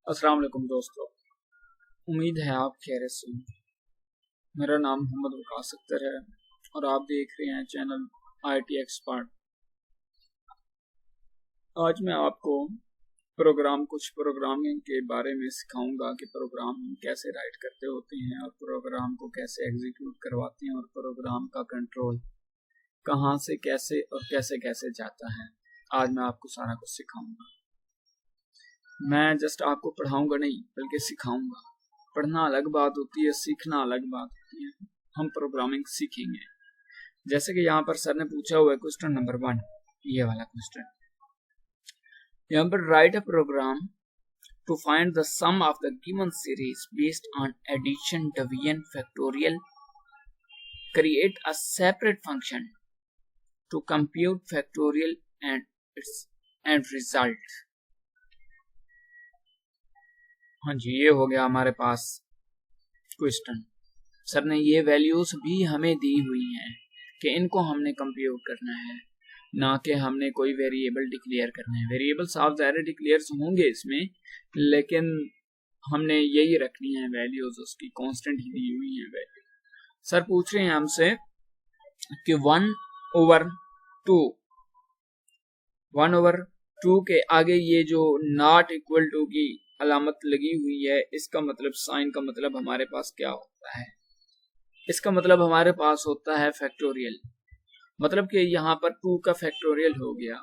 अस्सलाम वालेकुम दोस्तों, उम्मीद है आप खैरियत से हैं। मेरा नाम मोहम्मद वकास अख्तर है और आप देख रहे हैं चैनल IT एक्सपर्ट। आज मैं आपको कुछ प्रोग्रामिंग के बारे में सिखाऊंगा कि प्रोग्राम कैसे राइट करते होते हैं और प्रोग्राम को कैसे एग्जीक्यूट करवाते हैं और प्रोग्राम का कंट्रोल कहाँ से कैसे और कैसे कैसे जाता है। आज मैं आपको सारा कुछ सिखाऊंगा। मैं जस्ट आपको पढ़ाऊंगा नहीं बल्कि सिखाऊंगा। पढ़ना अलग बात होती है, सीखना अलग बात होती है। हम प्रोग्रामिंग सीखेंगे। जैसे कि यहाँ पर सर ने पूछा हुआ है क्वेश्चन नंबर 1, ये वाला क्वेश्चन। यहाँ पर write a program to find the sum of the given series based on addition, division, factorial, create a separate function to compute factorial and result. हाँ जी, ये हो गया हमारे पास क्वेश्चन। सर ने ये वैल्यूज भी हमें दी हुई हैं कि इनको हमने कंप्यूट करना है, ना कि हमने कोई वेरिएबल डिक्लेयर करना है। वेरिएबल साफ ज़ाहिर डिक्लेयर होंगे इसमें, लेकिन हमने यही रखनी है वैल्यूज, उसकी कांस्टेंट ही दी हुई है वैल्यू। सर पूछ रहे हैं हमसे कि 1/2 के आगे ये जो नॉट इक्वल टू की अलामत लगी हुई है, इसका मतलब, साइन का मतलब हमारे पास क्या होता है? इसका मतलब हमारे पास होता है फैक्टोरियल। मतलब कि यहाँ पर 2 का फैक्टोरियल हो गया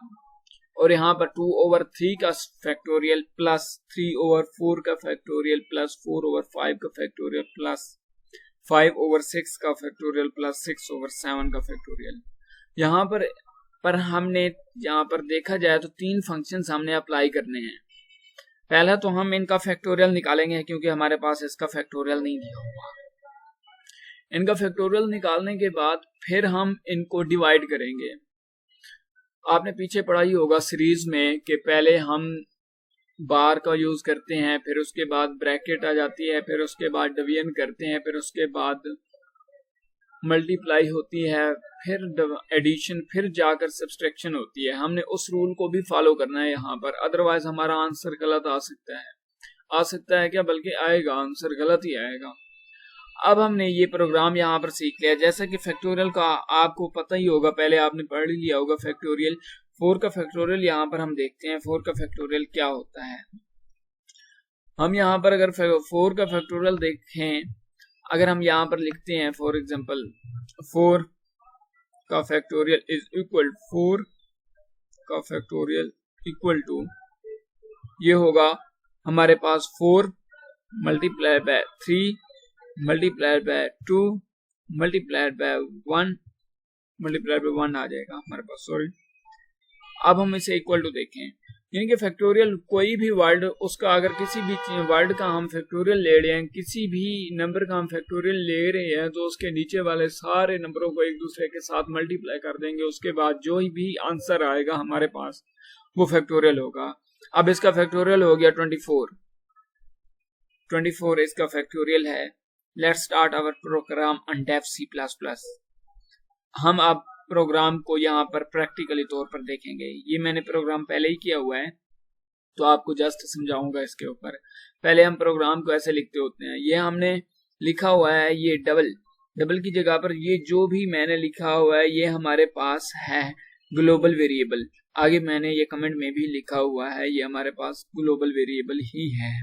और यहाँ पर 2/3 का फैक्टोरियल प्लस 3/4 का फैक्टोरियल प्लस 4/5 का फैक्टोरियल प्लस 5/6 का फैक्टोरियल प्लस 6/7 का फैक्टोरियल। यहाँ पर हमने यहाँ पर देखा जाए तो 3 फंक्शंस हमने अप्लाई करने हैं। पहला तो हम इनका फैक्टोरियल निकालेंगे क्योंकि हमारे पास इसका फैक्टोरियल नहीं दिया हुआ। इनका फैक्टोरियल निकालने के बाद फिर हम इनको डिवाइड करेंगे। आपने पीछे पढ़ा ही होगा सीरीज में कि पहले हम बार का यूज करते हैं, फिर उसके बाद ब्रैकेट आ जाती है, फिर उसके बाद डिवीजन करते हैं, फिर उसके बाद मल्टीप्लाई होती है, फिर एडिशन, फिर जाकर सब्सट्रैक्शन होती है। हमने उस रूल को भी फॉलो करना है यहाँ पर, अदरवाइज हमारा आंसर गलत आ सकता है क्या, बल्कि आएगा, आंसर गलत ही आएगा। अब हमने ये प्रोग्राम यहाँ पर सीख लिया। जैसा कि फैक्टोरियल का आपको पता ही होगा, पहले आपने पढ़ ही लिया होगा फैक्टोरियल। 4 का फैक्टोरियल यहाँ पर हम देखते हैं 4 का फैक्टोरियल क्या होता है। हम यहाँ पर अगर 4 का फैक्टोरियल देखें, अगर हम यहाँ पर लिखते हैं फॉर एग्जांपल 4 का फैक्टोरियल इज इक्वल 4 का फैक्टोरियल इक्वल टू, ये होगा हमारे पास 4 multiply by 3 multiply by 2 multiply by 1 multiply by 1 आ जाएगा हमारे पास, सॉरी। अब हम इसे इक्वल टू देखें, यानी कि फैक्टोरियल कोई भी वर्ड, उसका अगर किसी भी वर्ड का हम फैक्टोरियल ले रहे हैं, किसी भी नंबर का हम फैक्टोरियल ले रहे हैं, तो उसके नीचे वाले सारे नंबरों को एक दूसरे के साथ मल्टीप्लाई कर देंगे। उसके बाद जो भी आंसर आएगा हमारे पास वो फैक्टोरियल होगा। अब इसका फैक्टोरियल हो गया 24 इसका फैक्टोरियल है। Let's start our program on Dev C++। हम अब प्रोग्राम को यहाँ पर प्रैक्टिकली तौर पर देखेंगे। ये मैंने प्रोग्राम पहले ही किया हुआ है, तो आपको जस्ट समझाऊंगा इसके ऊपर। पहले हम प्रोग्राम को ऐसे लिखते होते हैं। ये हमने लिखा हुआ है, ये डबल की जगह पर ये जो भी मैंने लिखा हुआ है, ये हमारे पास है ग्लोबल वेरिएबल। आगे मैंने ये कमेंट में भी लिखा हुआ है, ये हमारे पास ग्लोबल वेरिएबल ही है,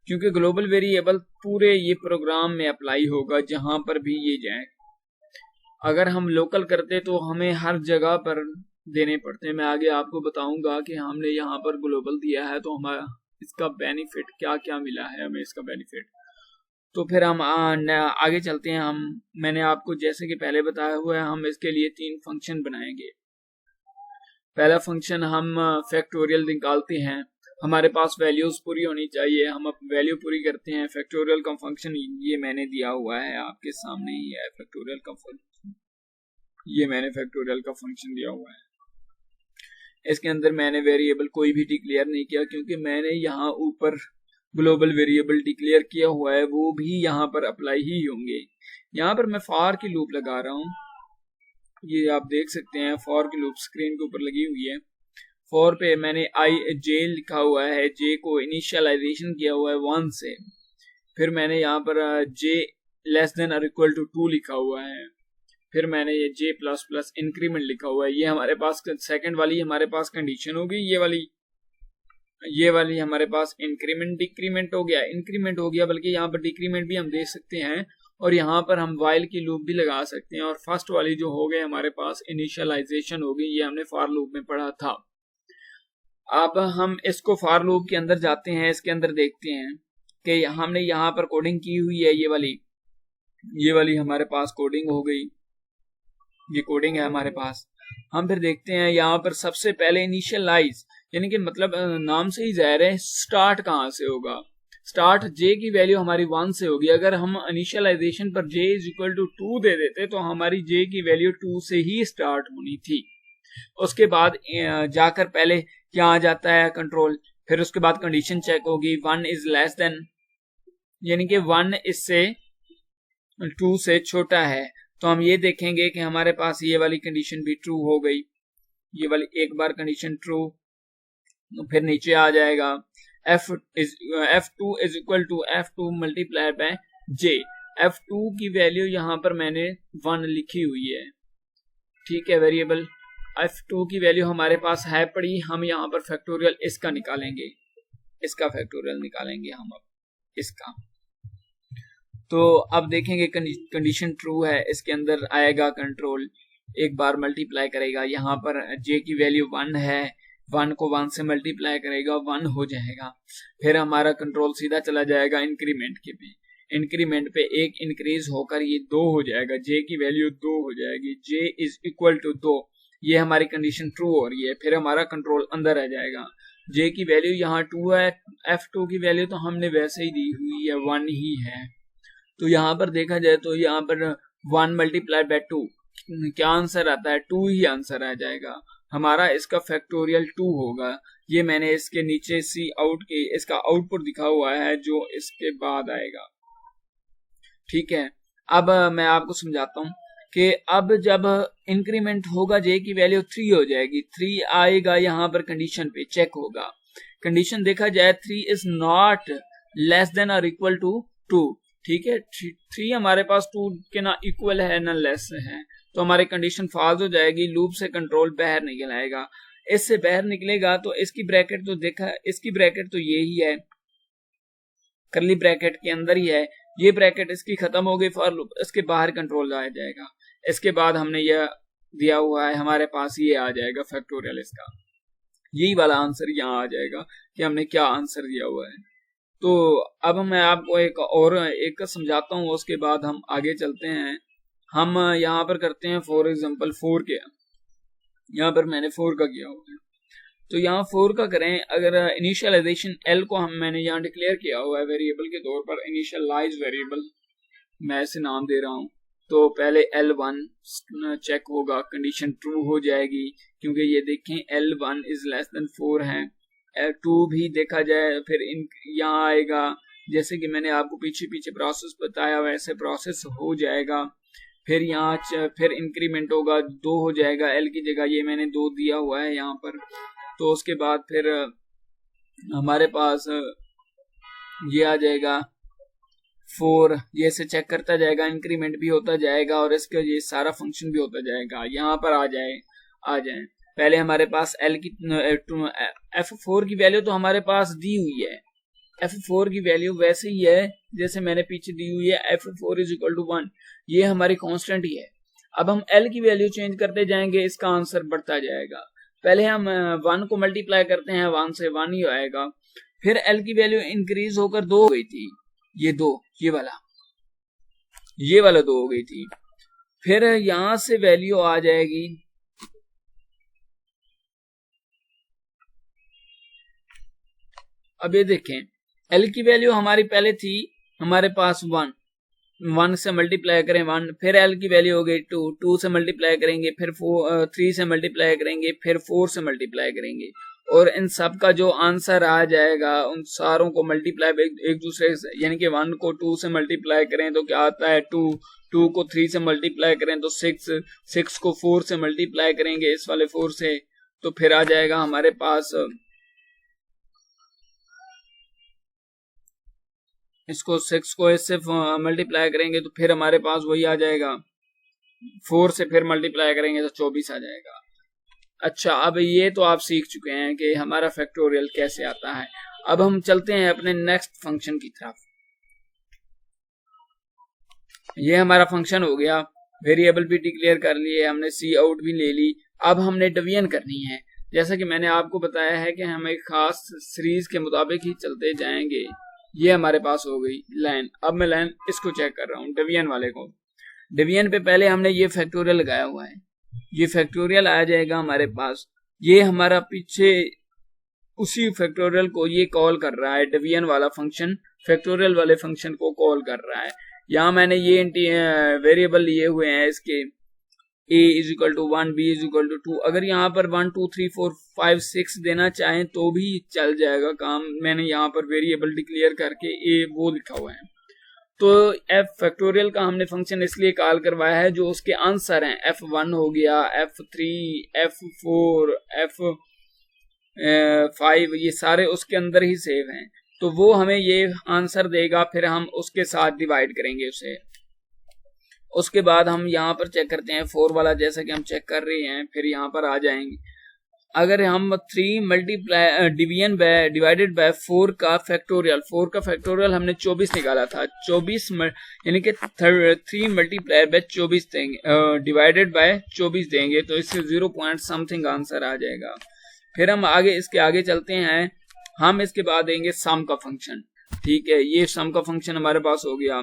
क्योंकि ग्लोबल वेरिएबल पूरे ये प्रोग्राम में अप्लाई होगा जहां पर भी ये जाए। अगर हम लोकल करते तो हमें हर जगह पर देने पड़ते हैं। मैं आगे आपको बताऊंगा कि हमने यहाँ पर ग्लोबल दिया है तो हमारा इसका बेनिफिट क्या क्या मिला है हमें, इसका बेनिफिट। तो फिर हम आगे चलते हैं। मैंने आपको जैसे कि पहले बताया हुआ है, हम इसके लिए 3 फंक्शन बनाएंगे। पहला फंक्शन हम फैक्टोरियल निकालते हैं, हमारे पास वैल्यूज पूरी होनी चाहिए, हम अब वैल्यू पूरी करते हैं। फैक्टोरियल का फंक्शन ये मैंने दिया हुआ है, आपके सामने ही है फैक्टोरियल का फंक्शन। ये मैंने फैक्टोरियल का फंक्शन दिया हुआ है। इसके अंदर मैंने वेरिएबल कोई भी डिक्लेयर नहीं किया, क्योंकि मैंने यहाँ ऊपर ग्लोबल वेरिएबल डिक्लेयर किया हुआ है, वो भी यहाँ पर अप्लाई ही होंगे। यहाँ पर मैं फॉर की लूप लगा रहा हूँ, ये आप देख सकते हैं फॉर की लूप स्क्रीन के ऊपर लगी हुई है। 4 पे मैंने जे लिखा हुआ है, जे को इनिशियलाइजेशन किया हुआ है 1 से, फिर मैंने यहाँ पर जे लेस देन और इक्वल टू 2 लिखा हुआ है, फिर मैंने ये जे प्लस प्लस इंक्रीमेंट लिखा हुआ है। ये हमारे पास सेकंड वाली हमारे पास कंडीशन होगी, ये वाली हमारे पास इंक्रीमेंट डिक्रीमेंट हो गया, इंक्रीमेंट हो गया, बल्कि यहाँ पर डिक्रीमेंट भी हम दे सकते हैं और यहाँ पर हम वाइल की लूप भी लगा सकते हैं। और फर्स्ट वाली जो हो गई हमारे पास इनिशियलाइजेशन होगी, ये हमने फॉर लूप में पढ़ा था। अब हम इसको फॉर लूप के अंदर जाते हैं, इसके अंदर देखते हैं कि हमने यहाँ पर कोडिंग की हुई है, ये वाली हमारे पास कोडिंग हो गई, ये कोडिंग है हमारे पास। हम फिर देखते हैं यहाँ पर सबसे पहले इनिशियलाइज, यानी कि मतलब नाम से ही जाहिर है स्टार्ट कहाँ से होगा। स्टार्ट जे की वैल्यू हमारी 1 से होगी। अगर हम इनिशियलाइजेशन पर जे इज इक्वल टू 2 दे देते तो हमारी जे की वैल्यू 2 से ही स्टार्ट होनी थी। उसके बाद जाकर पहले क्या आ जाता है कंट्रोल, फिर उसके बाद कंडीशन चेक होगी 1 इज लेस देन, यानी कि 1 इससे 2 से छोटा है, तो हम ये देखेंगे कि हमारे पास ये वाली कंडीशन भी ट्रू हो गई। ये वाली एक बार कंडीशन ट्रू, फिर नीचे आ जाएगा F2 is equal to F2 multiplied by J। F2 की वैल्यू यहाँ पर मैंने 1 लिखी हुई है, ठीक है, वेरिएबल F2 की वैल्यू हमारे पास है पड़ी। हम यहाँ पर फैक्टोरियल इसका निकालेंगे, इसका फैक्टोरियल निकालेंगे हम अब इसका। तो अब देखेंगे कंडीशन ट्रू है, इसके अंदर आएगा कंट्रोल, एक बार मल्टीप्लाई करेगा, यहाँ पर J की वैल्यू 1 है, 1 को 1 से मल्टीप्लाई करेगा 1 हो जाएगा। फिर हमारा कंट्रोल सीधा चला जाएगा इंक्रीमेंट के पे, इंक्रीमेंट पे एक इंक्रीज होकर ये 2 हो जाएगा, J की वैल्यू 2 हो जाएगी, J इज इक्वल टू 2, ये हमारी कंडीशन ट्रू हो रही है। फिर हमारा कंट्रोल अंदर आ जाएगा, J की वैल्यू यहाँ 2 है, F2 की वैल्यू तो हमने वैसे ही दी हुई है 1 ही है, तो यहाँ पर देखा जाए तो यहाँ पर 1 मल्टीप्लाइड बाय 2 क्या आंसर आता है, 2 ही आंसर आ जाएगा हमारा। इसका फैक्टोरियल 2 होगा। ये मैंने इसके नीचे सी आउट के इसका आउटपुट दिखा हुआ है जो इसके बाद आएगा, ठीक है। अब मैं आपको समझाता हूँ कि अब जब इंक्रीमेंट होगा J की वैल्यू 3 हो जाएगी, 3 आएगा, यहाँ पर कंडीशन पे चेक होगा, कंडीशन देखा जाए 3 इज नॉट लेस देन और इक्वल टू 2, ठीक है। 3 हमारे पास 2 के ना इक्वल है ना लेस है, तो हमारी कंडीशन फॉल्स हो जाएगी, लूप से कंट्रोल बाहर निकल आएगा। इससे बाहर निकलेगा तो इसकी ब्रैकेट तो देखा, इसकी ब्रैकेट तो ये ही है, करली ब्रैकेट के अंदर ही है, ये ब्रैकेट इसकी खत्म हो गई फॉर लूप, इसके बाहर कंट्रोल आ जाएगा। इसके बाद हमने यह दिया हुआ है, हमारे पास ये आ जाएगा फैक्टोरियल, इसका यही वाला आंसर यहाँ आ जाएगा कि हमने क्या आंसर दिया हुआ है। तो अब मैं आपको एक समझाता हूँ, उसके बाद हम आगे चलते हैं। हम यहाँ पर करते हैं फॉर एग्जांपल 4 के, यहाँ पर मैंने 4 का किया हुआ है, तो यहाँ 4 का करें। अगर इनिशियलाइजेशन L को मैंने यहाँ डिक्लेयर किया हुआ है वेरिएबल के तौर पर, इनिशियलाइज वेरिएबल मैं इसे नाम दे रहा हूँ। तो पहले L1 चेक होगा, कंडीशन ट्रू हो जाएगी, क्योंकि ये देखें L1 इज लेस देन 4 है। L2 भी देखा जाए, फिर यहाँ आएगा, जैसे कि मैंने आपको पीछे प्रोसेस बताया वैसे प्रोसेस हो जाएगा। फिर यहाँ फिर इंक्रीमेंट होगा, 2 हो जाएगा, L की जगह ये मैंने 2 दिया हुआ है यहाँ पर। तो उसके बाद फिर हमारे पास ये आ जाएगा 4, ये से चेक करता जाएगा, इंक्रीमेंट भी होता जाएगा और इसका ये सारा फंक्शन भी होता जाएगा। यहाँ पर आ जाए पहले हमारे पास L की F4 की वैल्यू तो हमारे पास दी हुई है, F4 की वैल्यू वैसे ही है जैसे मैंने पीछे दी हुई है, F4 इज इक्वल टू 1, ये हमारी कांस्टेंट ही है। अब हम L की वैल्यू चेंज करते जाएंगे, इसका आंसर बढ़ता जाएगा। पहले हम 1 को मल्टीप्लाई करते हैं, 1 से 1 ही आएगा, फिर L की वैल्यू इंक्रीज होकर 2 हो गई थी, ये 2, ये वाला 2 हो गई थी। फिर यहां से वैल्यू आ जाएगी अब ये देखें L की वैल्यू हमारी पहले थी हमारे पास 1 से मल्टीप्लाई करें 1, फिर L की वैल्यू हो गई 2 से मल्टीप्लाई करेंगे, फिर 3 से मल्टीप्लाई करेंगे, फिर 4 से मल्टीप्लाई करेंगे, और इन सब का जो आंसर आ जाएगा उन सारों को मल्टीप्लाई एक दूसरे से, यानी कि 1 को 2 से मल्टीप्लाई करें तो क्या आता है 2 को 3 से मल्टीप्लाई करें तो 6 को 4 से मल्टीप्लाई करेंगे इस वाले 4 से तो फिर आ जाएगा हमारे पास, इसको 6 को इससे मल्टीप्लाई करेंगे तो फिर हमारे पास वही आ जाएगा, 4 से फिर मल्टीप्लाई करेंगे तो 24 आ जाएगा। अच्छा, अब ये तो आप सीख चुके हैं कि हमारा फैक्टोरियल कैसे आता है। अब हम चलते हैं अपने नेक्स्ट फंक्शन की तरफ। ये हमारा फंक्शन हो गया, वेरिएबल भी डिक्लेयर कर लिए हमने, सी आउट भी ले ली। अब हमने डिवीजन करनी है। जैसा कि मैंने आपको बताया है कि हम एक खास सीरीज के मुताबिक ही चलते जाएंगे। ये हमारे पास हो गई लाइन। अब मैं लाइन इसको चेक कर रहा हूँ, डिवीजन वाले को। डिवीजन पे पहले हमने ये फैक्टोरियल लगाया हुआ है, ये फैक्टोरियल आ जाएगा हमारे पास। ये हमारा पीछे उसी फैक्टोरियल को ये कॉल कर रहा है, डिवीजन वाला फंक्शन फैक्टोरियल वाले फंक्शन को कॉल कर रहा है। यहाँ मैंने ये वेरिएबल लिए हुए हैं इसके, a is equal to 1, b is equal to 2। अगर यहाँ पर 1 2 3 4 5 6 देना चाहें तो भी चल जाएगा काम। मैंने यहाँ पर वेरिएबल डिक्लेयर करके a वो लिखा हुआ है। तो f फैक्टोरियल का हमने फंक्शन इसलिए कॉल करवाया है जो उसके आंसर हैं, f1 हो गया, f3, f4, f5, ये सारे उसके अंदर ही सेव हैं। तो वो हमें ये आंसर देगा, फिर हम उसके साथ डिवाइड करेंगे उसे। उसके बाद हम यहाँ पर चेक करते हैं 4 वाला, जैसा कि हम चेक कर रहे हैं, फिर यहाँ पर आ जाएंगे। अगर हम 3 multiply division by divided by 4 का फैक्टोरियल, 4 का फैक्टोरियल हमने 24 निकाला था, 24 यानी कि 3 मल्टीप्लाई बाय 24 देंगे, डिवाइडेड बाय 24 देंगे तो इससे 0 पॉइंट समथिंग आंसर आ जाएगा। फिर हम आगे इसके आगे चलते हैं, हम इसके बाद देंगे सम का फंक्शन। ठीक है, ये सम का फंक्शन हमारे पास हो गया।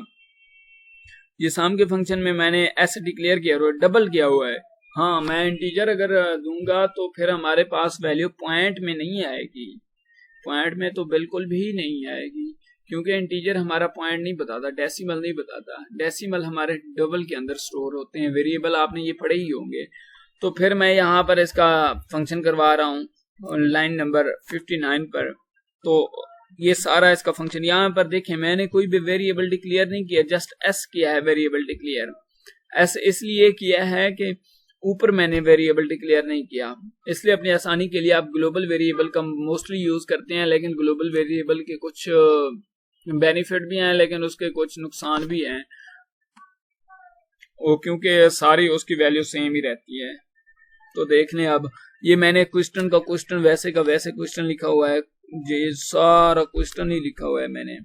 ये सम के फंक्शन में मैंने ऐसे डिक्लेयर किया हुआ है, डबल किया हुआ है। हाँ, मैं इंटीजर अगर दूंगा तो फिर हमारे पास वैल्यू पॉइंट में नहीं आएगी, पॉइंट में तो बिल्कुल भी नहीं आएगी, क्योंकि इंटीजर हमारा पॉइंट नहीं बताता, डेसिमल नहीं बताता। डेसिमल हमारे डबल के अंदर स्टोर होते हैं, वेरिएबल आपने ये पढ़े ही होंगे। तो फिर मैं यहाँ पर इसका फंक्शन करवा रहा हूँ लाइन नंबर 59 पर। तो ये सारा इसका फंक्शन, यहाँ पर देखें मैंने कोई भी वेरिएबल डिक्लेयर नहीं किया, जस्ट एस किया है वेरिएबल डिक्लेयर। एस इसलिए किया है कि ऊपर मैंने वेरिएबल डिक्लेयर नहीं किया, इसलिए अपनी आसानी के लिए आप ग्लोबल वेरिएबल का मोस्टली यूज करते हैं। लेकिन ग्लोबल वेरिएबल के कुछ बेनिफिट भी हैं, लेकिन उसके कुछ नुकसान भी हैं, क्योंकि सारी उसकी वैल्यू सेम ही रहती है। तो देख लें, अब ये मैंने क्वेश्चन का क्वेश्चन वैसे का वैसे क्वेश्चन लिखा हुआ है, ये सारा क्वेश्चन ही लिखा हुआ है मैंने।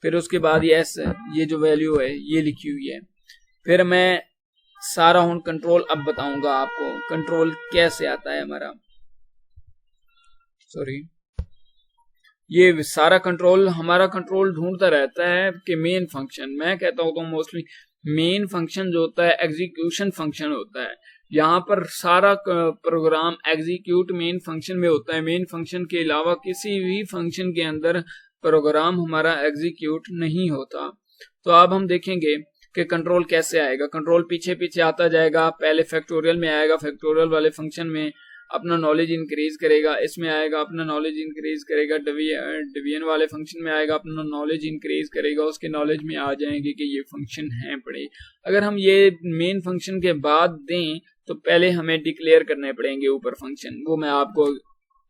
फिर उसके बाद ये जो वैल्यू है ये लिखी हुई है। फिर मैं सारा हूं कंट्रोल अब बताऊंगा आपको कंट्रोल कैसे आता है हमारा। सॉरी, ये सारा कंट्रोल हमारा कंट्रोल ढूंढता रहता है कि मेन फंक्शन, मैं कहता हूं तो मोस्टली मेन फंक्शन जो होता है एग्जीक्यूशन फंक्शन होता है। यहाँ पर सारा प्रोग्राम एग्जीक्यूट मेन फंक्शन में होता है। मेन फंक्शन के अलावा किसी भी फंक्शन के अंदर प्रोग्राम हमारा एग्जीक्यूट नहीं होता। तो अब हम देखेंगे कि कंट्रोल कैसे आएगा। कंट्रोल पीछे पीछे आता जाएगा, पहले फैक्टोरियल में आएगा, फैक्टोरियल वाले फंक्शन में अपना नॉलेज इंक्रीज करेगा, इसमें आएगा अपना नॉलेज इंक्रीज करेगा, डिवीजन वाले फंक्शन में आएगा अपना नॉलेज इंक्रीज करेगा, उसके नॉलेज में आ जाएंगे कि ये फंक्शन है पड़े। अगर हम ये मेन फंक्शन के बाद दें तो पहले हमें डिक्लेयर करने पड़ेंगे ऊपर फंक्शन, वो मैं आपको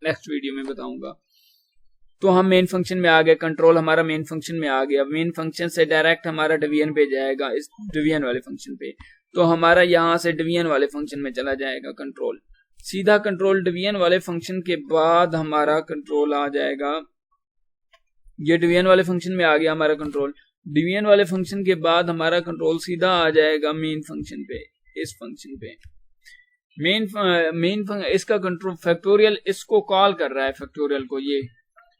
नेक्स्ट वीडियो में बताऊंगा। तो हम मेन फंक्शन में आ गए, कंट्रोल हमारा मेन फंक्शन में आ गया। मेन फंक्शन से डायरेक्ट हमारा डिवीजन पे जाएगा, इस डिवीजन वाले फंक्शन पे। तो हमारा यहाँ से डिवीजन वाले फंक्शन में चला जाएगा कंट्रोल, सीधा कंट्रोल डिवीजन वाले फंक्शन के बाद हमारा कंट्रोल आ जाएगा। ये डिवीजन वाले फंक्शन में आ गया हमारा कंट्रोल। डिवीजन वाले फंक्शन के बाद हमारा कंट्रोल सीधा आ जाएगा मेन फंक्शन पे, इस फंक्शन पे। इसका कंट्रोल फैक्टोरियल इसको कॉल कर रहा है, फैक्टोरियल को ये।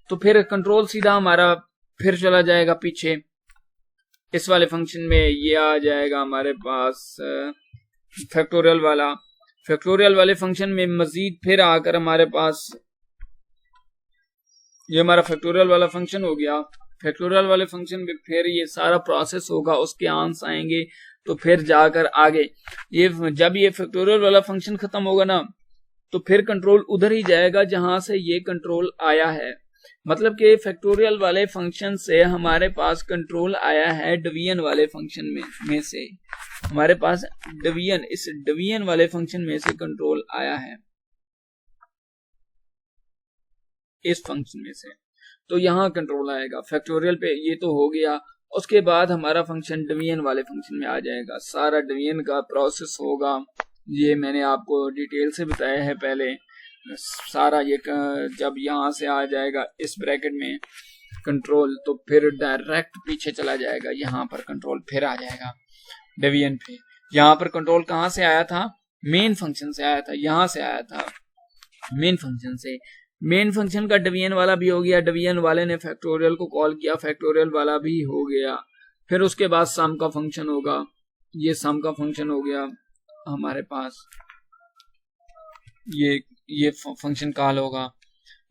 तो फिर कंट्रोल सीधा हमारा फिर चला जाएगा पीछे इस वाले फंक्शन में, ये आ जाएगा हमारे पास फैक्टोरियल वाला। फैक्टोरियल वाले फंक्शन में मजीद फिर आकर हमारे पास ये हमारा फैक्टोरियल वाला फंक्शन हो गया। फैक्टोरियल वाले फंक्शन में फिर ये सारा प्रोसेस होगा, उसके आंसर आएंगे, तो फिर जाकर आगे ये जब ये फैक्टोरियल वाला फंक्शन खत्म होगा ना, तो फिर कंट्रोल उधर ही जाएगा जहां से ये कंट्रोल आया है। मतलब कि फैक्टोरियल वाले फंक्शन से हमारे पास कंट्रोल आया है डिवीजन वाले फंक्शन में से हमारे पास डिवीजन, इस डिवीजन वाले फंक्शन में से कंट्रोल आया है। इस फंक्शन में से, तो यहाँ कंट्रोल आएगा। फैक्टोरियल पे ये तो हो गया। उसके बाद हमारा फंक्शन डिवीजन वाले फंक्शन में आ जाएगा। सारा डिवीजन का प्रोसेस होगा, ये मैंने आपको डिटेल से बताया है पहले। सारा ये जब यहाँ से आ जाएगा इस ब्रैकेट में कंट्रोल, तो फिर डायरेक्ट पीछे चला जाएगा, यहाँ पर कंट्रोल फिर आ जाएगा डिवीजन पे। यहाँ पर कंट्रोल कहाँ से आया था? मेन फंक्शन से आया था, यहाँ से आया था मेन फंक्शन से। मेन फंक्शन का डिवीजन वाला भी हो गया, डिवीजन वाले ने फैक्टोरियल को कॉल किया, फैक्टोरियल वाला भी हो गया। फिर उसके बाद सम का फंक्शन होगा, ये सम का फंक्शन हो गया हमारे पास, ये फंक्शन कॉल होगा।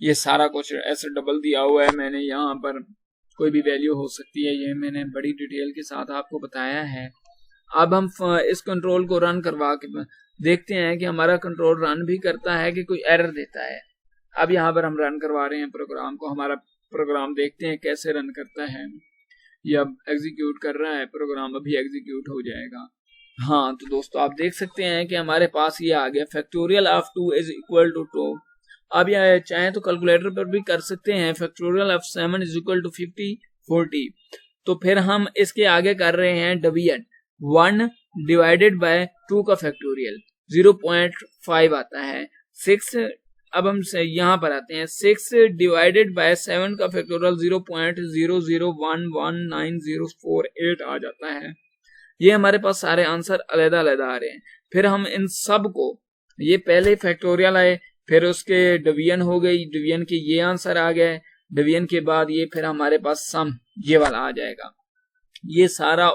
ये सारा कुछ ऐसे डबल दिया हुआ है मैंने, यहाँ पर कोई भी वैल्यू हो सकती है, ये मैंने बड़ी डिटेल के साथ आपको बताया है। अब हम इस कंट्रोल को रन करवा के देखते हैं कि हमारा कंट्रोल रन भी करता है कि कोई एरर देता है। अब यहाँ पर हम रन करवा रहे हैं प्रोग्राम को, हमारा प्रोग्राम देखते हैं कैसे रन करता है। ये अब एग्जीक्यूट कर रहा है प्रोग्राम, अभी एग्जीक्यूट हो जाएगा। हाँ, तो दोस्तों आप देख सकते हैं कि हमारे पास ये आ गया, factorial of 2 is equal to 2। अब यह चाहें तो कैलकुलेटर पर भी कर सकते हैं, factorial of 7 is equal to 50 40। तो फिर हम इसके आगे कर रहे हैं डिवीजन, 1 डिवाइडेड बाय 2 का फैक्टोरियल 0.5 आता है। 6, अब हम यहाँ पर आते हैं, 6 डिवाइडेड बाय 7 का फैक्टोरियल 0.0011904 आ जाता है। ये हमारे पास सारे आंसर अलग अलग आ रहे हैं। फिर हम इन सब को, ये पहले फैक्टोरियल आए, फिर उसके डिवीजन हो गई, डिवीजन के ये आंसर आ गए, डिवीजन के बाद ये फिर हमारे पास सम ये वाला आ जाएगा। ये सारा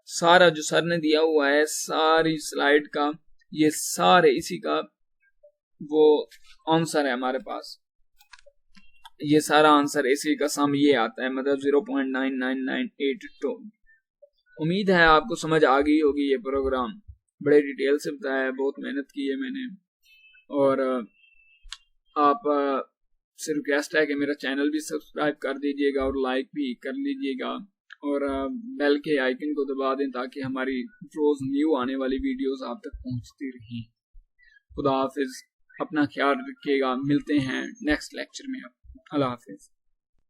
सारा जो सर ने दिया हुआ है सारी स्लाइड का, ये सारे इसी का वो आंसर है हमारे पास। ये सारा आंसर इसी का सम ये आता है, मतलब 0.99982। उम्मीद है आपको समझ आ गई होगी। ये प्रोग्राम बड़े डिटेल से बताया है, बहुत मेहनत की है मैंने। और आप से रिक्वेस्ट है कि मेरा चैनल भी सब्सक्राइब कर दीजिएगा और लाइक भी कर लीजिएगा, और बेल के आइकन को दबा दें ताकि हमारी रोज न्यू आने वाली वीडियोस आप तक पहुंचती रहें। खुदा हाफिज, अपना ख्याल रखिएगा, मिलते हैं नेक्स्ट लेक्चर में। अल्लाह हाफिज।